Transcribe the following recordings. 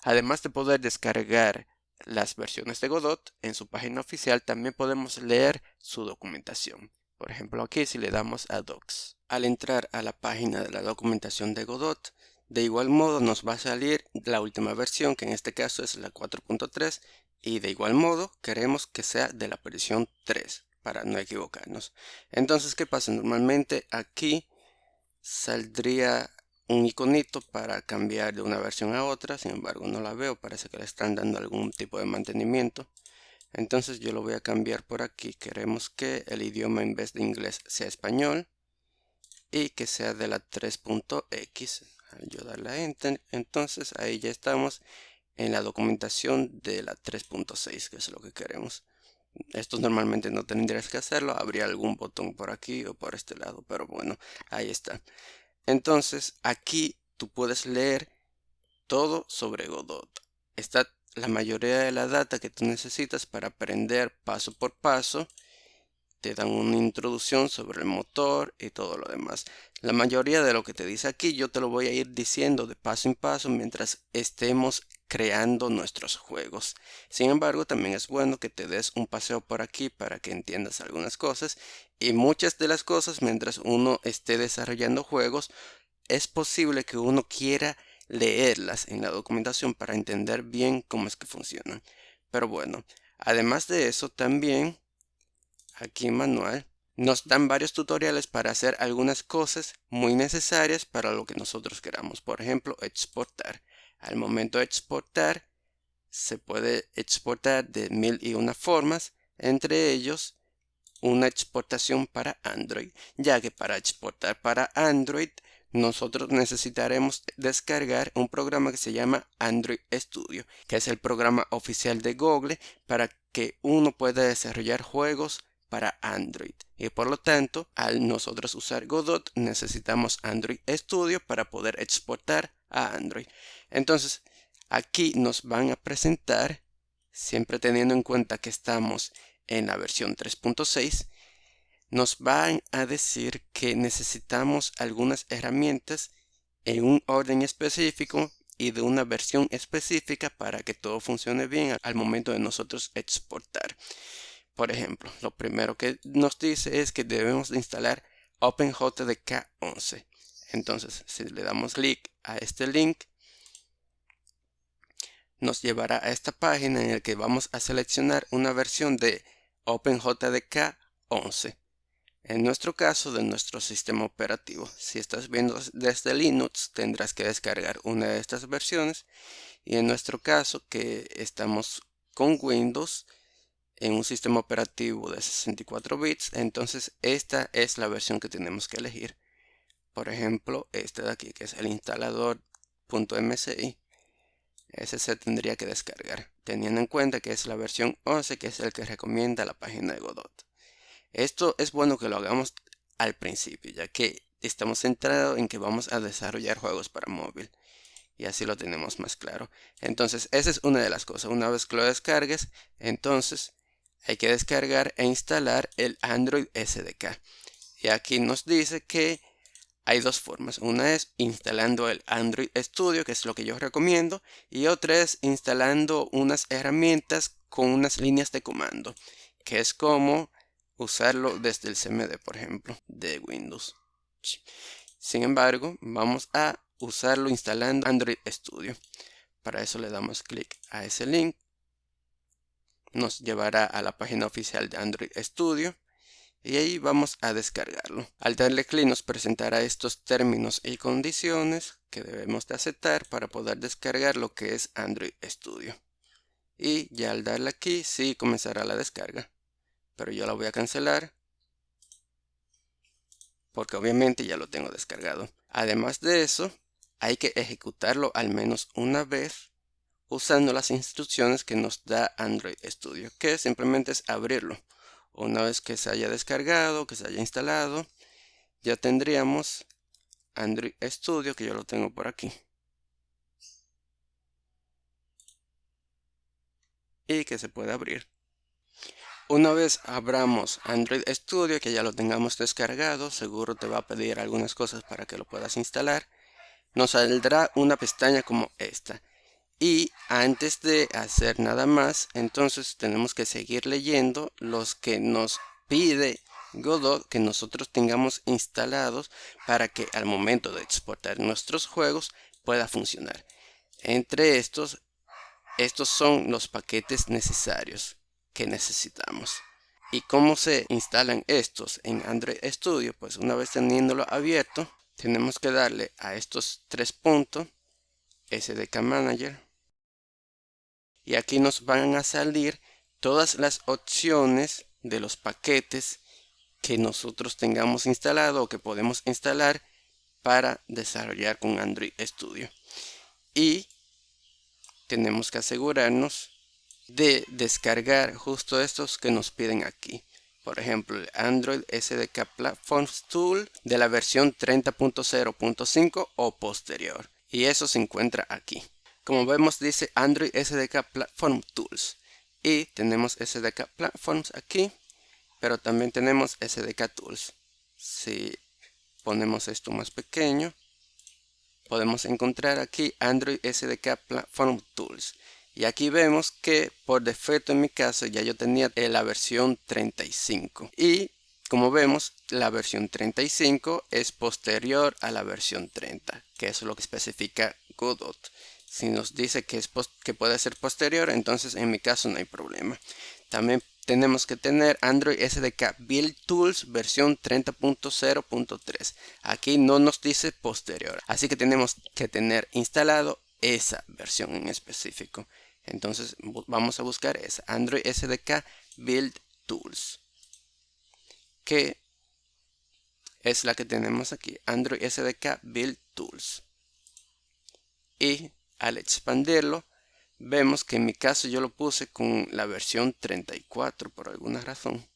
Además de poder descargar las versiones de Godot en su página oficial, también podemos leer su documentación. Por ejemplo, aquí si le damos a Docs. Al entrar a la página de la documentación de Godot, de igual modo nos va a salir la última versión, que en este caso es la 4.3, y de igual modo queremos que sea de la versión 3 para no equivocarnos. Entonces, ¿qué pasa? Normalmente aquí saldría un iconito para cambiar de una versión a otra, sin embargo no la veo, parece que le están dando algún tipo de mantenimiento. Entonces yo lo voy a cambiar por aquí. Queremos que el idioma en vez de inglés sea español y que sea de la 3.x. Al yo darle a enter, entonces ahí ya estamos en la documentación de la 3.6, que es lo que queremos. Esto normalmente no tendrías que hacerlo, habría algún botón por aquí o por este lado, pero bueno, ahí está. Entonces aquí tú puedes leer todo sobre Godot. Está la mayoría de la data que tú necesitas para aprender paso por paso. Te dan una introducción sobre el motor y todo lo demás. La mayoría de lo que te dice aquí yo te lo voy a ir diciendo de paso en paso mientras estemos creando nuestros juegos. Sin embargo, también es bueno que te des un paseo por aquí para que entiendas algunas cosas, y muchas de las cosas mientras uno esté desarrollando juegos es posible que uno quiera leerlas en la documentación para entender bien cómo es que funcionan. Pero bueno, además de eso también aquí en manual nos dan varios tutoriales para hacer algunas cosas muy necesarias para lo que nosotros queramos. Por ejemplo, exportar. Al momento de exportar, se puede exportar de 1001 formas, entre ellos una exportación para Android, ya que para exportar para Android nosotros necesitaremos descargar un programa que se llama Android Studio, que es el programa oficial de Google para que uno pueda desarrollar juegos para Android. Y por lo tanto, al nosotros usar Godot, necesitamos Android Studio para poder exportar a Android. Entonces, aquí nos van a presentar, siempre teniendo en cuenta que estamos en la versión 3.6, nos van a decir que necesitamos algunas herramientas en un orden específico y de una versión específica para que todo funcione bien al momento de nosotros exportar. Por ejemplo, lo primero que nos dice es que debemos de instalar OpenJDK 11. Entonces, si le damos clic a este link, nos llevará a esta página en la que vamos a seleccionar una versión de OpenJDK 11. En nuestro caso, de nuestro sistema operativo. Si estás viendo desde Linux, tendrás que descargar una de estas versiones. Y en nuestro caso, que estamos con Windows en un sistema operativo de 64 bits, entonces esta es la versión que tenemos que elegir. Por ejemplo, este de aquí, que es el instalador.mci. Ese se tendría que descargar, teniendo en cuenta que es la versión 11, que es el que recomienda la página de Godot. Esto es bueno que lo hagamos al principio, ya que estamos centrados en que vamos a desarrollar juegos para móvil. Y así lo tenemos más claro. Entonces, esa es una de las cosas. Una vez que lo descargues, entonces hay que descargar e instalar el Android SDK. Y aquí nos dice que hay dos formas. Una es instalando el Android Studio, que es lo que yo recomiendo. Y otra es instalando unas herramientas con unas líneas de comando, que es como usarlo desde el CMD, por ejemplo, de Windows. Sin embargo, vamos a usarlo instalando Android Studio. Para eso le damos clic a ese link. Nos llevará a la página oficial de Android Studio y ahí vamos a descargarlo. Al darle clic nos presentará estos términos y condiciones que debemos de aceptar para poder descargar lo que es Android Studio. Y ya al darle aquí sí comenzará la descarga, pero yo la voy a cancelar porque obviamente ya lo tengo descargado. Además de eso, hay que ejecutarlo al menos una vez usando las instrucciones que nos da Android Studio, que simplemente es abrirlo. Una vez que se haya descargado, que se haya instalado, ya tendríamos Android Studio, que yo lo tengo por aquí, y que se puede abrir. Una vez abramos Android Studio, que ya lo tengamos descargado, seguro te va a pedir algunas cosas para que lo puedas instalar. Nos saldrá una pestaña como esta. Y antes de hacer nada más, entonces tenemos que seguir leyendo los que nos pide Godot que nosotros tengamos instalados para que al momento de exportar nuestros juegos pueda funcionar. Entre estos son los paquetes necesarios que necesitamos. ¿Y cómo se instalan estos en Android Studio? Pues una vez teniéndolo abierto, tenemos que darle a estos 3 puntos, SDK Manager, y aquí nos van a salir todas las opciones de los paquetes que nosotros tengamos instalado o que podemos instalar para desarrollar con Android Studio. Y tenemos que asegurarnos de descargar justo estos que nos piden aquí. Por ejemplo, el Android SDK Platforms Tool de la versión 30.0.5 o posterior. Y eso se encuentra aquí. Como vemos, dice Android SDK Platform Tools. Y tenemos SDK Platforms aquí, pero también tenemos SDK Tools. Si ponemos esto más pequeño, podemos encontrar aquí Android SDK Platform Tools. Y aquí vemos que por defecto en mi caso ya yo tenía la versión 35. Y como vemos, la versión 35 es posterior a la versión 30, que es lo que especifica Godot. Si nos dice que puede ser posterior, entonces en mi caso no hay problema. También tenemos que tener Android SDK Build Tools versión 30.0.3. Aquí no nos dice posterior, así que tenemos que tener instalado esa versión en específico. Entonces vamos a buscar esa Android SDK Build Tools, que es la que tenemos aquí, Android SDK Build Tools. Y al expandirlo, vemos que en mi caso yo lo puse con la versión 34 por alguna razón.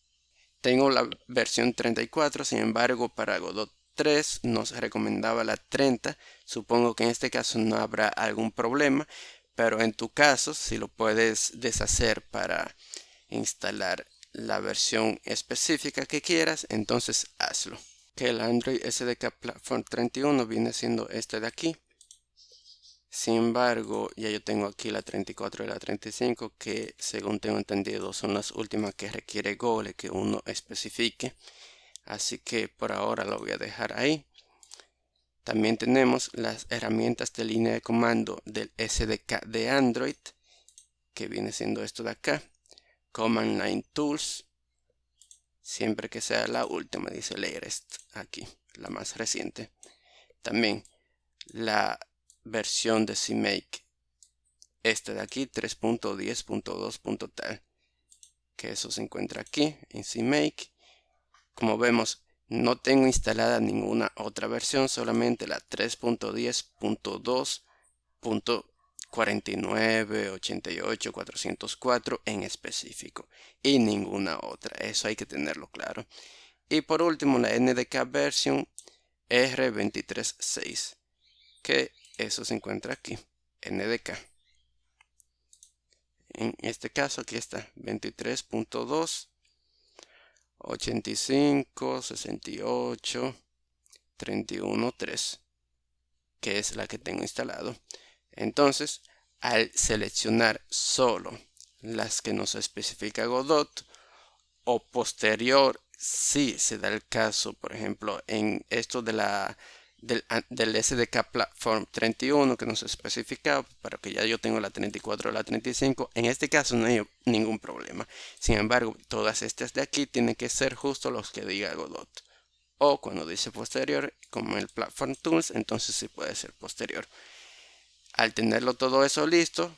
Tengo la versión 34, sin embargo para Godot 3 nos recomendaba la 30. Supongo que en este caso no habrá algún problema, pero en tu caso, si lo puedes deshacer para instalar la versión específica que quieras, entonces hazlo. Que el Android SDK Platform 31 viene siendo este de aquí. Sin embargo, ya yo tengo aquí la 34 y la 35, que según tengo entendido son las últimas que requiere Gole que uno especifique. Así que por ahora lo voy a dejar ahí. También tenemos las herramientas de línea de comando del SDK de Android, que viene siendo esto de acá. Command Line Tools, siempre que sea la última, dice latest aquí, la más reciente. También la versión de CMake, este de aquí, 3.10.2. Que eso se encuentra aquí en CMake. Como vemos, no tengo instalada ninguna otra versión, solamente la 3.10.2.49.88.404 en específico y ninguna otra. Eso hay que tenerlo claro. Y por último, la NDK versión R236, que eso se encuentra aquí, NDK. En este caso aquí está 23.2, 85, 68, 31.3, que es la que tengo instalado. Entonces, al seleccionar solo las que nos especifica Godot o posterior, si se da el caso, por ejemplo, en esto de del SDK Platform 31 que nos especificaba, para que ya yo tengo la 34 o la 35, en este caso no hay ningún problema. Sin embargo, todas estas de aquí tienen que ser justo los que diga Godot. O cuando dice posterior, como el Platform Tools, entonces sí puede ser posterior. Al tenerlo todo eso listo,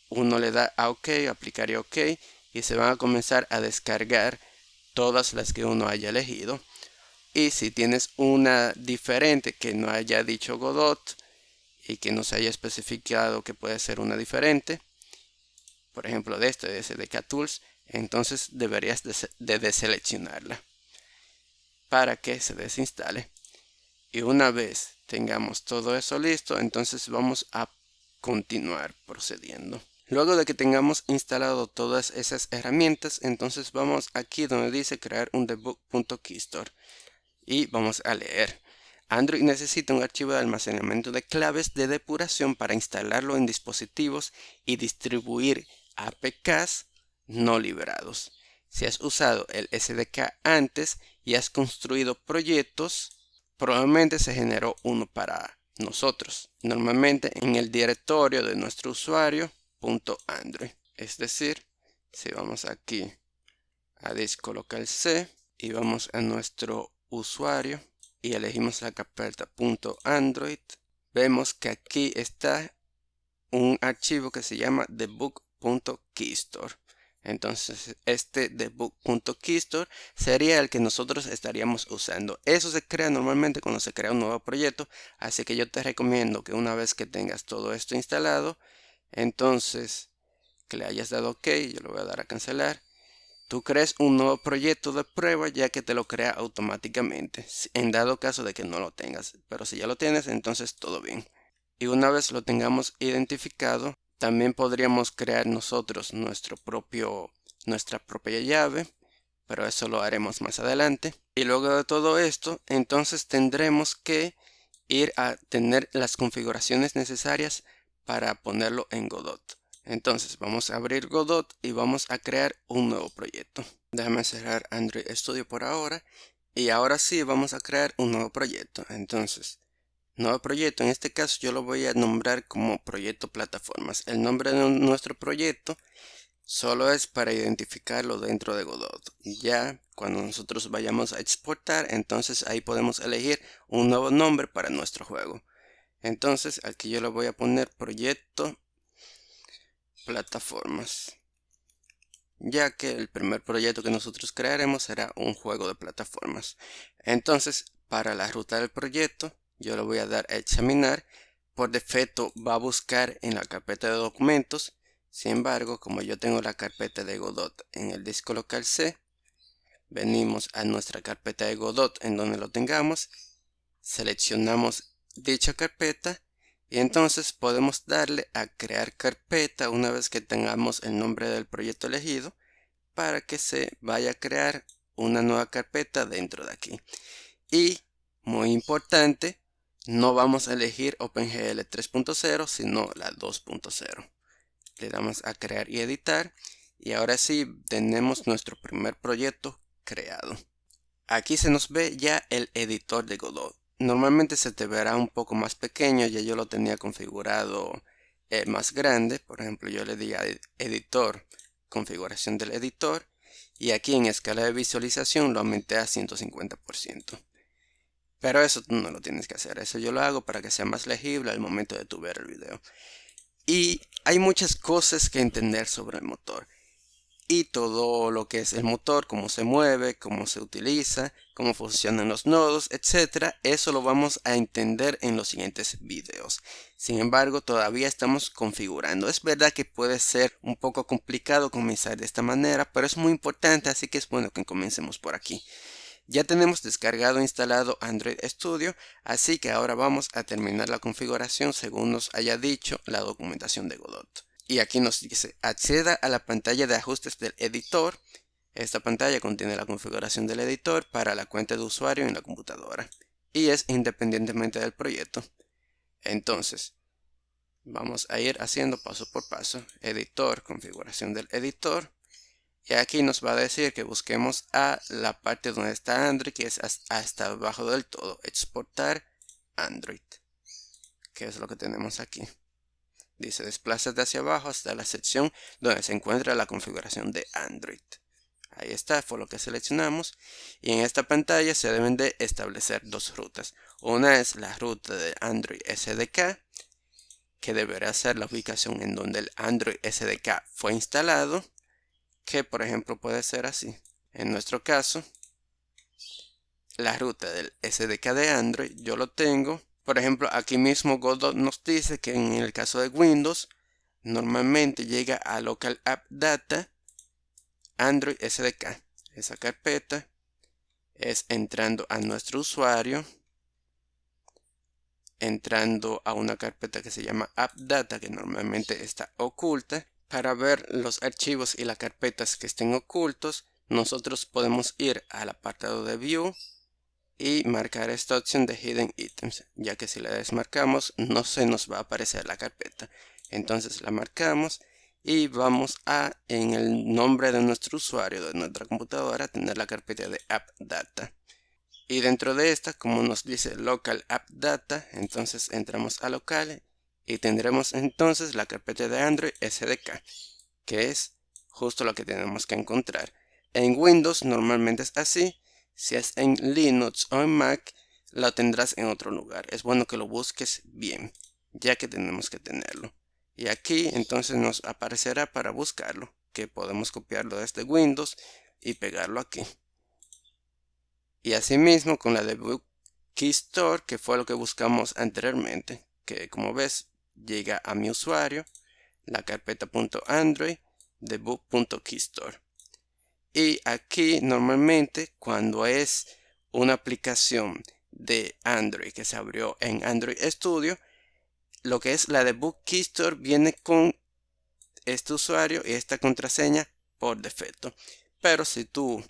uno le da a OK, aplicar y OK, y se van a comenzar a descargar todas las que uno haya elegido. Y si tienes una diferente que no haya dicho Godot y que no se haya especificado que puede ser una diferente, por ejemplo de SDK Tools, entonces deberías de deseleccionarla para que se desinstale. Y una vez tengamos todo eso listo, entonces vamos a continuar procediendo. Luego de que tengamos instalado todas esas herramientas, entonces vamos aquí donde dice crear un debug.keystore. Y vamos a leer. Android necesita un archivo de almacenamiento de claves de depuración para instalarlo en dispositivos y distribuir APKs no liberados. Si has usado el SDK antes y has construido proyectos, probablemente se generó uno para nosotros, normalmente en el directorio de nuestro usuario .android. Es decir, si vamos aquí a disco local C y vamos a nuestro usuario y elegimos la carpeta .android, vemos que aquí está un archivo que se llama debug.keystore. Entonces este debug.keystore sería el que nosotros estaríamos usando. Eso se crea normalmente cuando se crea un nuevo proyecto, así que yo te recomiendo que una vez que tengas todo esto instalado, entonces que le hayas dado OK, yo le voy a dar a cancelar, tú crees un nuevo proyecto de prueba ya que te lo crea automáticamente, en dado caso de que no lo tengas. Pero si ya lo tienes, entonces todo bien. Y una vez lo tengamos identificado, también podríamos crear nosotros nuestra propia llave, pero eso lo haremos más adelante. Y luego de todo esto, entonces tendremos que ir a tener las configuraciones necesarias para ponerlo en Godot. Entonces vamos a abrir Godot y vamos a crear un nuevo proyecto. Déjame cerrar Android Studio por ahora. Y ahora sí vamos a crear un nuevo proyecto. Entonces, nuevo proyecto, en este caso yo lo voy a nombrar como proyecto plataformas. El nombre de nuestro proyecto solo es para identificarlo dentro de Godot. Ya cuando nosotros vayamos a exportar, entonces ahí podemos elegir un nuevo nombre para nuestro juego. Entonces aquí yo le voy a poner proyecto plataformas, ya que el primer proyecto que nosotros crearemos será un juego de plataformas. Entonces, para la ruta del proyecto, yo le voy a dar a examinar. Por defecto va a buscar en la carpeta de documentos. Sin embargo, como yo tengo la carpeta de Godot en el disco local C, venimos a nuestra carpeta de Godot en donde lo tengamos, seleccionamos dicha carpeta y entonces podemos darle a crear carpeta una vez que tengamos el nombre del proyecto elegido para que se vaya a crear una nueva carpeta dentro de aquí. Y muy importante, no vamos a elegir OpenGL 3.0 sino la 2.0. Le damos a crear y editar y ahora sí tenemos nuestro primer proyecto creado. Aquí se nos ve ya el editor de Godot. Normalmente se te verá un poco más pequeño, ya yo lo tenía configurado más grande. Por ejemplo, yo le di a editor, configuración del editor, y aquí en escala de visualización lo aumenté a 150%. Pero eso tú no lo tienes que hacer, eso yo lo hago para que sea más legible al momento de tu ver el video. Y hay muchas cosas que entender sobre el motor. Y todo lo que es el motor, cómo se mueve, cómo se utiliza, cómo funcionan los nodos, etcétera. Eso lo vamos a entender en los siguientes videos. Sin embargo, todavía estamos configurando. Es verdad que puede ser un poco complicado comenzar de esta manera, pero es muy importante, así que es bueno que comencemos por aquí. Ya tenemos descargado e instalado Android Studio, así que ahora vamos a terminar la configuración según nos haya dicho la documentación de Godot. Y aquí nos dice, acceda a la pantalla de ajustes del editor. Esta pantalla contiene la configuración del editor para la cuenta de usuario en la computadora y es independientemente del proyecto. Entonces, vamos a ir haciendo paso por paso. Editor, configuración del editor. Y aquí nos va a decir que busquemos a la parte donde está Android, que es hasta abajo del todo. Exportar Android, que es lo que tenemos aquí. Dice, desplázate hacia abajo hasta la sección donde se encuentra la configuración de Android. Ahí está, fue lo que seleccionamos. Y en esta pantalla se deben de establecer dos rutas. Una es la ruta de Android SDK, que deberá ser la ubicación en donde el Android SDK fue instalado, que por ejemplo puede ser así. En nuestro caso, la ruta del SDK de Android yo lo tengo. Por ejemplo, aquí mismo Godot nos dice que en el caso de Windows, normalmente llega a Local App Data Android SDK. Esa carpeta es entrando a nuestro usuario, entrando a una carpeta que se llama App Data, que normalmente está oculta. Para ver los archivos y las carpetas que estén ocultos, nosotros podemos ir al apartado de View y marcar esta opción de Hidden Items, ya que si la desmarcamos no se nos va a aparecer la carpeta. Entonces la marcamos y vamos a, en el nombre de nuestro usuario de nuestra computadora, tener la carpeta de App Data. Y dentro de esta, como nos dice Local App Data, entonces entramos a local y tendremos entonces la carpeta de Android SDK, que es justo lo que tenemos que encontrar. En Windows normalmente es así. Si es en Linux o en Mac, lo tendrás en otro lugar. Es bueno que lo busques bien, ya que tenemos que tenerlo. Y aquí entonces nos aparecerá para buscarlo, que podemos copiarlo desde Windows y pegarlo aquí. Y asimismo con la Debug Key Store, que fue lo que buscamos anteriormente, que como ves llega a mi usuario, la carpeta .android, debug.keystore. Y aquí normalmente cuando es una aplicación de Android que se abrió en Android Studio, lo que es la Debug Key Store viene con este usuario y esta contraseña por defecto. Pero si tú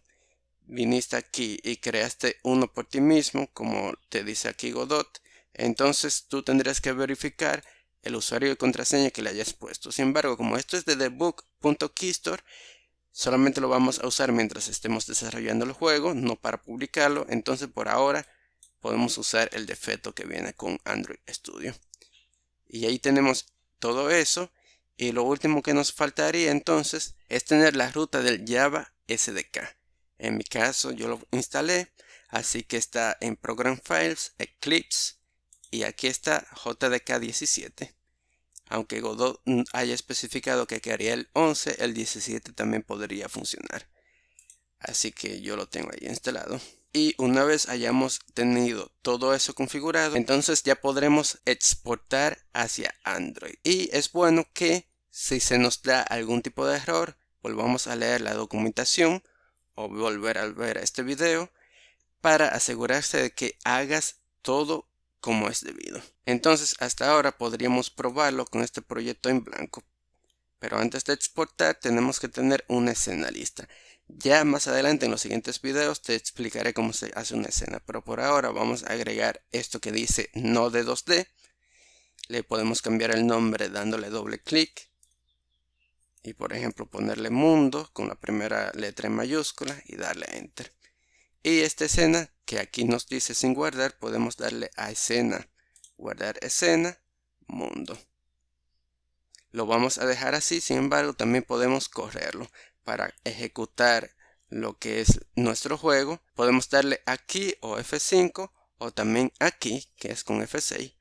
viniste aquí y creaste uno por ti mismo, como te dice aquí Godot, entonces tú tendrías que verificar el usuario y contraseña que le hayas puesto. Sin embargo, como esto es de debug.keystore, solamente lo vamos a usar mientras estemos desarrollando el juego, no para publicarlo. Entonces por ahora podemos usar el defecto que viene con Android Studio. Y ahí tenemos todo eso. Y lo último que nos faltaría entonces es tener la ruta del Java SDK. En mi caso yo lo instalé, así que está en Program Files, Eclipse, y aquí está JDK 17. Aunque Godot haya especificado que quedaría el 11, el 17 también podría funcionar. Así que yo lo tengo ahí instalado. Y una vez hayamos tenido todo eso configurado, entonces ya podremos exportar hacia Android. Y es bueno que si se nos da algún tipo de error, volvamos a leer la documentación o volver a ver este video para asegurarse de que hagas todo como es debido. Entonces hasta ahora podríamos probarlo con este proyecto en blanco. Pero antes de exportar tenemos que tener una escena lista. Ya más adelante en los siguientes videos te explicaré cómo se hace una escena. Pero por ahora vamos a agregar esto que dice Node 2D. Le podemos cambiar el nombre dándole doble clic. Y por ejemplo ponerle mundo con la primera letra en mayúscula y darle enter. Y esta escena que aquí nos dice sin guardar, podemos darle a escena, guardar escena, mundo. Lo vamos a dejar así, sin embargo también podemos correrlo. Para ejecutar lo que es nuestro juego, podemos darle aquí o F5 o también aquí, que es con F6.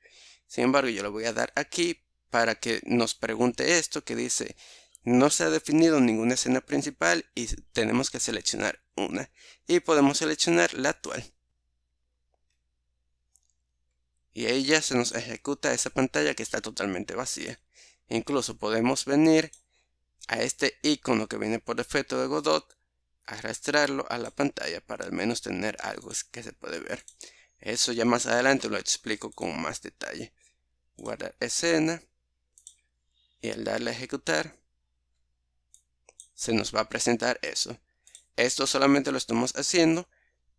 Sin embargo yo le voy a dar aquí para que nos pregunte esto que dice no se ha definido ninguna escena principal y tenemos que seleccionar una. Y podemos seleccionar la actual. Y ahí ya se nos ejecuta esa pantalla que está totalmente vacía. Incluso podemos venir a este icono que viene por defecto de Godot, arrastrarlo a la pantalla para al menos tener algo que se puede ver. Eso ya más adelante lo explico con más detalle. Guardar escena y al darle a ejecutar se nos va a presentar eso. Esto solamente lo estamos haciendo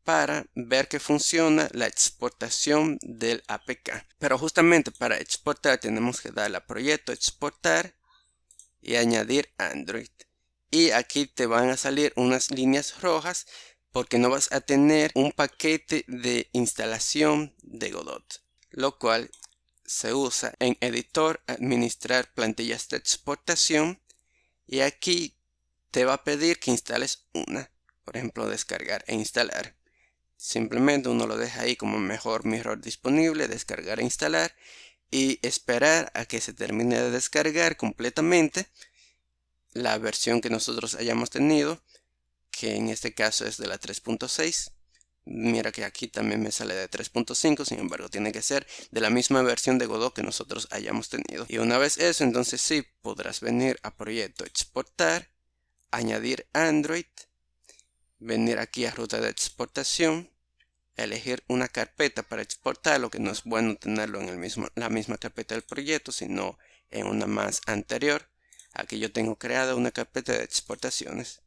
para ver que funciona la exportación del APK. Pero justamente para exportar tenemos que darle a proyecto exportar y añadir Android. Y aquí te van a salir unas líneas rojas porque no vas a tener un paquete de instalación de Godot, lo cual se usa en editor administrar plantillas de exportación y aquí te va a pedir que instales una, por ejemplo descargar e instalar. Simplemente uno lo deja ahí como mejor mirror disponible, descargar e instalar y esperar a que se termine de descargar completamente la versión que nosotros hayamos tenido, que en este caso es de la 3.6. Mira que aquí también me sale de 3.5, sin embargo tiene que ser de la misma versión de Godot que nosotros hayamos tenido. Y una vez eso, entonces sí, podrás venir a proyecto exportar, añadir Android, venir aquí a ruta de exportación, elegir una carpeta para exportar, lo que no es bueno tenerlo en la misma carpeta del proyecto, sino en una más anterior. Aquí yo tengo creada una carpeta de exportaciones.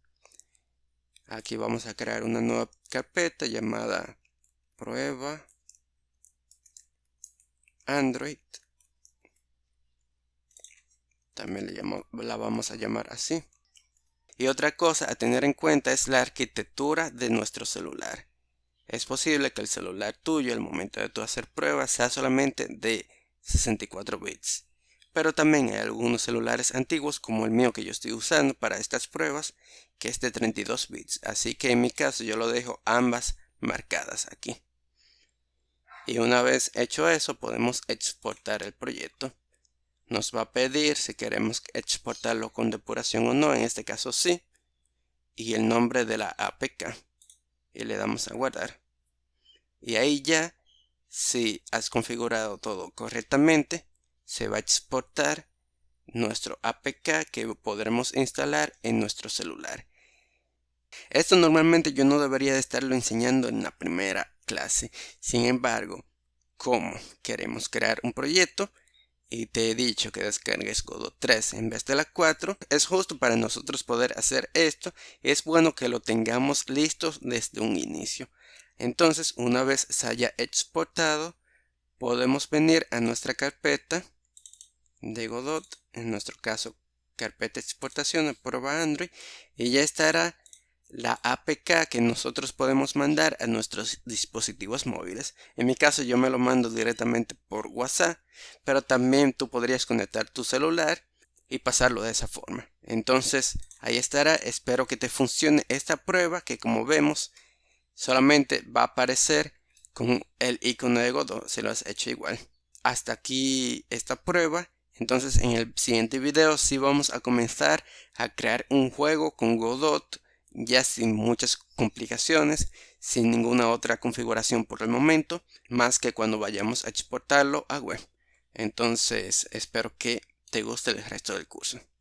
Aquí vamos a crear una nueva carpeta llamada prueba Android. También la vamos a llamar así. Y otra cosa a tener en cuenta es la arquitectura de nuestro celular. Es posible que el celular tuyo al momento de tu hacer pruebas sea solamente de 64 bits. Pero también hay algunos celulares antiguos como el mío que yo estoy usando para estas pruebas que es de 32 bits. Así que en mi caso yo lo dejo ambas marcadas aquí. Y una vez hecho eso podemos exportar el proyecto. Nos va a pedir si queremos exportarlo con depuración o no, en este caso sí. Y el nombre de la APK. Y le damos a guardar. Y ahí ya, si has configurado todo correctamente, se va a exportar nuestro APK que podremos instalar en nuestro celular. Esto normalmente yo no debería de estarlo enseñando en la primera clase. Sin embargo, como queremos crear un proyecto y te he dicho que descargues Godot 3 en vez de la 4, es justo para nosotros poder hacer esto. Es bueno que lo tengamos listo desde un inicio. Entonces, una vez se haya exportado, podemos venir a nuestra carpeta de Godot, en nuestro caso carpeta de exportación de prueba Android, y ya estará la APK que nosotros podemos mandar a nuestros dispositivos móviles. En mi caso yo me lo mando directamente por WhatsApp, pero también tú podrías conectar tu celular y pasarlo de esa forma. Entonces ahí estará. Espero que te funcione esta prueba que, como vemos, solamente va a aparecer con el icono de Godot si lo has hecho igual. Hasta aquí esta prueba. Entonces en el siguiente video sí vamos a comenzar a crear un juego con Godot, ya sin muchas complicaciones, sin ninguna otra configuración por el momento, más que cuando vayamos a exportarlo a web. Entonces espero que te guste el resto del curso.